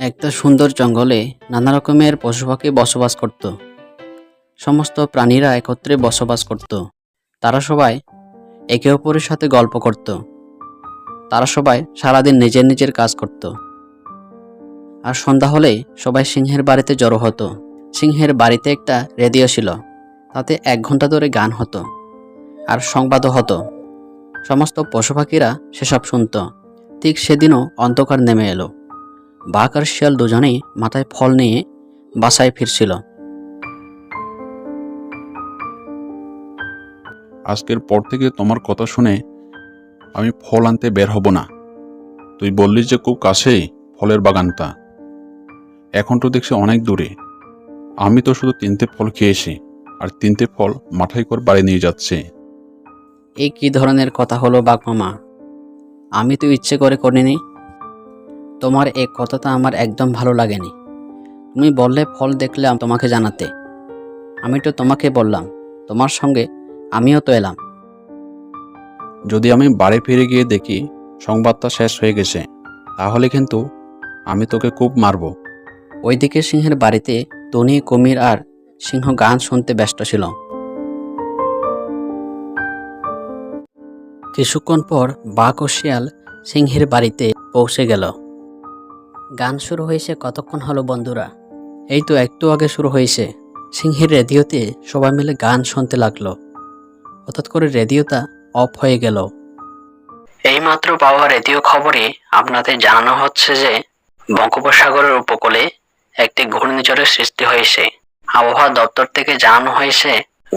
একটা সুন্দর জঙ্গলে নানা রকমের পশুপাখি বসবাস করত। সমস্ত প্রাণীরা একত্রে বসবাস করত। তারা সবাই একে অপরের সাথে গল্প করত। তারা সবাই সারাদিন নিজের নিজের কাজ করত। আর সন্ধ্যা হলেই সবাই সিংহের বাড়িতে জড়ো হতো। সিংহের বাড়িতে একটা রেডিও ছিল, তাতে 1 ঘন্টা ধরে গান হতো আর সংবাদও হতো। সমস্ত পশু পাখিরা সেসব শুনত। ঠিক সেদিনও অন্ধকার নেমে এলো। বাঘ আর শিয়াল দুজনেই মাথায় ফল নিয়ে বাসায় ফিরছিল। আজকের পর থেকে তোমার কথা শুনে আমি ফল আনতে বের হব না। তুই বললি যে খুব কাছেই ফলের বাগানটা, এখন তো দেখছি অনেক দূরে। আমি তো শুধু 3টে ফল খেয়েছি, আর 3টে ফল মাথায় করে বাড়ি নিয়ে যাচ্ছে। এই কি ধরনের কথা হলো বাঘ মামা? আমি তো ইচ্ছে করে করিনি। তোমার এই কথাটা আমার একদম ভালো লাগেনি। তুমি বললে ফল দেখলে তোমাকে জানাতে। আমি তো তোমাকে বললাম, তোমার সঙ্গে আমিও তো এলাম। যদি আমি বাড়ি ফিরে গিয়ে দেখি সংবাদটা শেষ হয়ে গেছে, তাহলে কিন্তু আমি তোকে খুব মারব। ওইদিকে সিংহের বাড়িতে টুনি, কুমির আর সিংহ গান শুনতে ব্যস্ত ছিল। কিছুক্ষণ পর বাঘ ও শিয়াল সিংহের বাড়িতে পৌঁছে গেল। গান শুরু হয়েছে কতক্ষণ হলো বন্ধুরা? এই তো একটু আগে শুরু হয়েছে। সিংহের রেডিওতে সবাই মিলে গান শুনতে লাগলো। হঠাৎ করে রেডিওটা অফ হয়ে গেল। এইমাত্র পাওয়া রেডিও খবরে আপনাদের জানানো হচ্ছে যে বঙ্গোপসাগরের উপকূলে একটি ঘূর্ণিঝড়ের সৃষ্টি হয়েছে। আবহাওয়া দপ্তর থেকে জানানো হয়েছে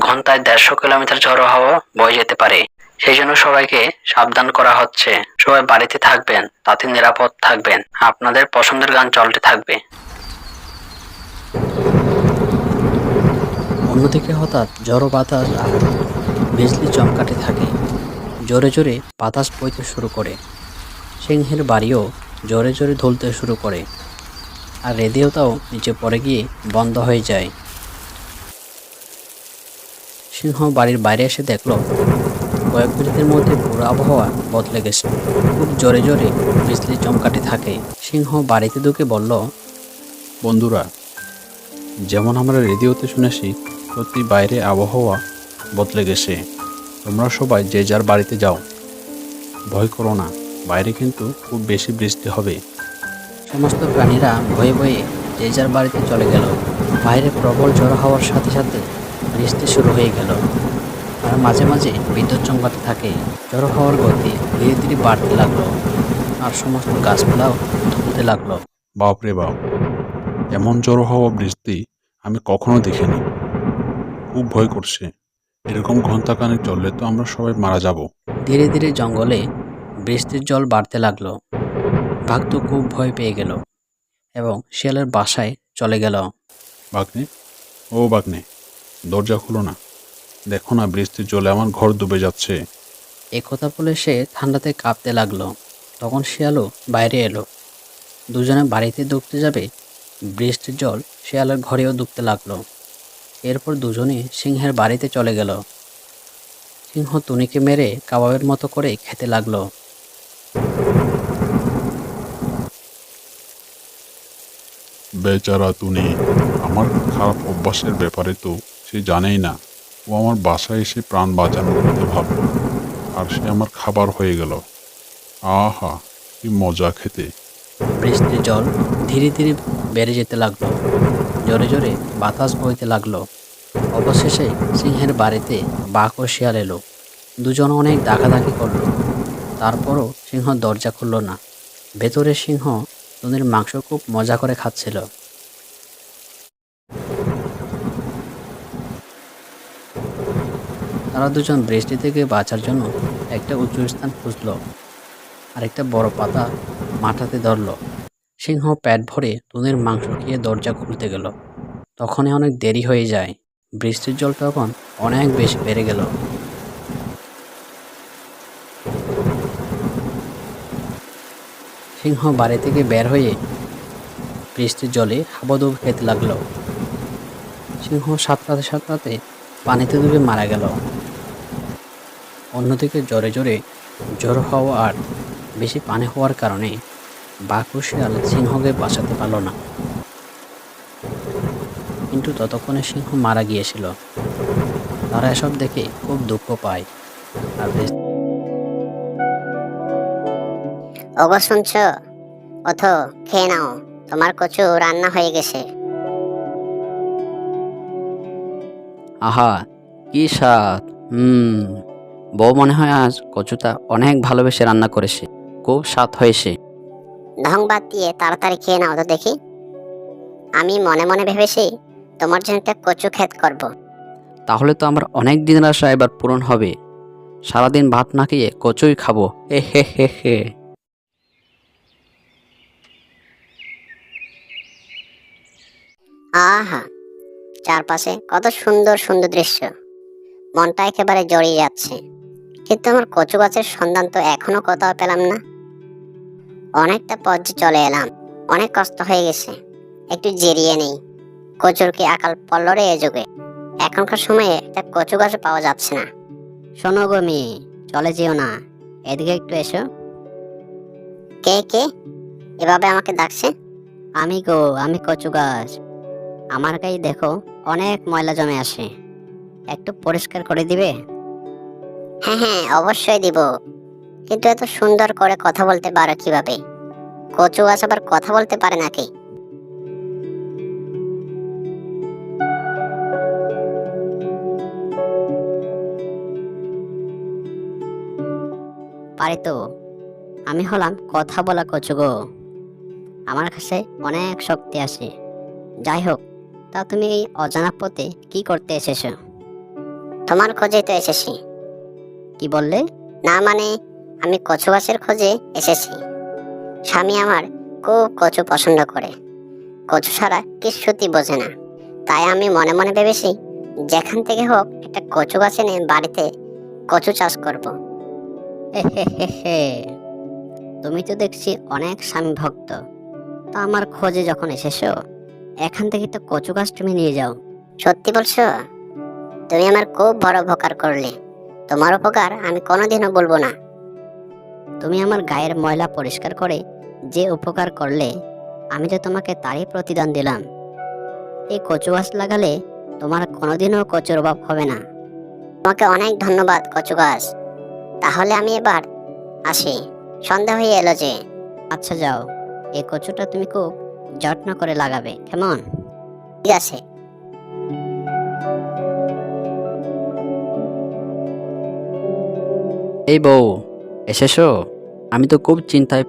ঘন্টায় 150 কিলোমিটার ঝড়ো হাওয়া বয়ে যেতে পারে। সেই জন্য সবাইকে সাবধান করা হচ্ছে। সবাই বাড়িতে থাকবেন, তাতে নিরাপদ থাকবেন। আপনাদের পছন্দের গান চলতে থাকবে। অন্যদিকে হঠাৎ ঝড়ো বাতাস আর বিজলি চমকাতে থাকে। জোরে জোরে বাতাস বইতে শুরু করে। সিংহের বাড়িও জোরে জোরে ধুলতে শুরু করে, আর রেডিওটাও নিচে পড়ে গিয়ে বন্ধ হয়ে যায়। সিংহ বাড়ির বাইরে এসে দেখলো কয়েক মিনিটের মধ্যে পুরো আবহাওয়া বদলে গেছে। খুব জোরে জোরে বিজলি চমকাতে থাকে। সিংহ বাড়িতে ঢুকে বলল, বন্ধুরা, যেমন আমরা রেডিওতে শুনেছি, সত্যি বাইরে আবহাওয়া বদলে গেছে। তোমরা সবাই যে যার বাড়িতে যাও, ভয় করো না, বাইরে কিন্তু খুব বেশি বৃষ্টি হবে। সমস্ত প্রাণীরা ভয়ে ভয়ে যে যার বাড়িতে চলে গেল। বাইরে প্রবল ঝড় হওয়ার সাথে সাথে বৃষ্টি শুরু হয়ে গেল, আর মাঝে মাঝে বিদ্যুৎ চমকাতে থাকে। ঝড় হওয়ার গতি ধীরে ধীরে বাড়তে লাগলো, আর সমস্ত গাছপালাও ধুলতে লাগলো। বাপরে বাপ, এমন জড়ো হওয়া বৃষ্টি আমি কখনো দেখিনি। খুব ভয় করছে। এরকম ঘন্টাখানেক চললে তো আমরা সবাই মারা যাব। ধীরে ধীরে জঙ্গলে বৃষ্টির জল বাড়তে লাগলো। বাঘ তো খুব ভয় পেয়ে গেল এবং শিয়ালের বাসায় চলে গেল। বাগনে, ও বাগনে, দরজা খুলো না। দেখো না, বৃষ্টির জলে আমার ঘর ডুবে যাচ্ছে। একথা বলে সে ঠান্ডাতে কাঁপতে লাগলো। তখন শিয়ালও বাইরে এলো। দুজনে বাড়িতে ঢুকতে যাবে, বৃষ্টির জল শিয়ালের ঘরেও ঢুকতে লাগলো। এরপর দুজনে সিংহের বাড়িতে চলে গেল। সিংহ টুনিকে মেরে কাবাবের মতো করে খেতে লাগলো। বেচারা টুনি, আমার খারাপ অভ্যাসের ব্যাপারে তো সে জানেই না। ও আমার বাসায় এসে প্রাণ বাঁচানোর কথা ভাবল, আর সে আমার খাবার হয়ে গেল। আহা, কি মজা খেতে। বৃষ্টির জল ধীরে ধীরে বেড়ে যেতে লাগলো। জোরে জোরে বাতাস বইতে লাগলো। অবশেষে সিংহের বাড়িতে বাঘ ও শিয়াল এলো। দুজন অনেক ডাকাডাকি করলো। তারপরও সিংহ দরজা খুলল না। ভেতরে সিংহ টুনির মাংস খুব মজা করে খাচ্ছিল। তারা দুজন বৃষ্টি থেকে বাঁচার জন্য একটা উঁচু স্থান খুঁজল, আর একটা বড় পাতা মাথাতে ধরল। সিংহ পেট ভরে টুনির মাংস খেয়ে দরজা খুলতে গেল। তখনই অনেক দেরি হয়ে যায়। বৃষ্টির জল তখন অনেক বেশি বেড়ে গেল। সিংহ বাড়ি থেকে বের হয়ে বৃষ্টির জলে হাবুডুবু খেতে লাগলো। সিংহ সাঁতরাতে সাঁতরাতে পানিতে ডুবে মারা গেল। অন্যদিকে জোরে জোরে ঝড় হওয়া আর বেশি পানি হওয়ার কারণে বাঘ ও শিয়াল সিংহকে বাঁচাতে পারল না, কিন্তু ততক্ষণে সিংহ মারা গিয়েছিল। তারা এসব দেখে খুব দুঃখ পায় আর ওগো শুনছো? ওঠো, খেয়ে নাও, তোমার কচু রান্না হয়ে গেছে। আহা, কি স্বাদ! বউ মনে হয় আজ কচুটা অনেক ভালোবেসে রান্না করেছে, খুব স্বাদ হয়েছে। ঢং বাদ দিয়ে তাড়াতাড়ি খেয়ে নাও তো দেখি। আমি মনে মনে ভেবেছি তোমার জন্য একটা কচু ক্ষেত করব। তাহলে তো আমার অনেক দিনের আশা এবার পূরণ হবে। সারাদিন ভাত না খেয়ে কচুই খাবো, এ হে হে হে। আহা, চারপাশে কত সুন্দর সুন্দর দৃশ্য, মনটা একেবারে জড়িয়ে যাচ্ছে। কিন্তু আমার কচু গাছের সন্ধান তো এখনো কোথাও পেলাম না। অনেকটা পথ যে চলে এলাম, অনেক কষ্ট হয়ে গেছে, একটু জিরিয়ে নেই। কচুর কি আকাল পড়ল রে এ যুগে! এখনকার সময়ে একটা কচু গাছ পাওয়া যাচ্ছে না। শোনো গো মেয়ে, চলে যেও না, এদিকে একটু এসো। কে কে এভাবে আমাকে ডাকছে? আমি কচু গাছ। আমার গায়ে দেখো অনেক ময়লা জমে আসে, একটু পরিষ্কার করে দিবে? হ্যাঁ হ্যাঁ, অবশ্যই দিব, কিন্তু এত সুন্দর করে কথা বলতে পারো কিভাবে? কচু গাছ আবার কথা বলতে পারে নাকি? পারি তো, আমি হলাম কথা বলা কচু গো। আমার কাছে অনেক শক্তি আছে। যাই হোক, তা তুমি এই অজানা পথে কি করতে এসেছো? তোমার খোঁজে তো এসেছি। কি বললে? না মানে, আমি কচু গাছের খোঁজে এসেছি। স্বামী আমার খুব কচু পছন্দ করে, কচু ছাড়া কিছুই বোঝে না। তাই আমি মনে মনে ভেবেছি যেখান থেকে হোক একটা কচু গাছ এনে বাড়িতে কচু চাষ করব। হে হে হে হে, তুমি তো দেখছি অনেক স্বামী ভক্ত। তা আমার খোঁজে যখন এসেছো, এখান থেকে তো কচু গাছ তুমি নিয়ে যাও। সত্যি বলছো? তুমি আমার খুব বড় উপকার করলে। তোমার উপকার আমি কোনোদিনও বলবো না। তুমি আমার গায়ের ময়লা পরিষ্কার করে যে উপকার করলে, আমি যে তোমাকে তারই প্রতিদান দিলাম। এই কচু গাছ লাগালে তোমার কোনোদিনও কচুর অভাব হবে না। তোমাকে অনেক ধন্যবাদ কচু গাছ। তাহলে আমি এবার আসি, সন্ধ্যা হয়ে এলো যে। আচ্ছা যাও, এই কচুটা তুমি খুব যত্ন করে লাগাবে, কেমন? ঠিক আছে। এই বউ, এসেছো? আমি তো খুব চিন্তায়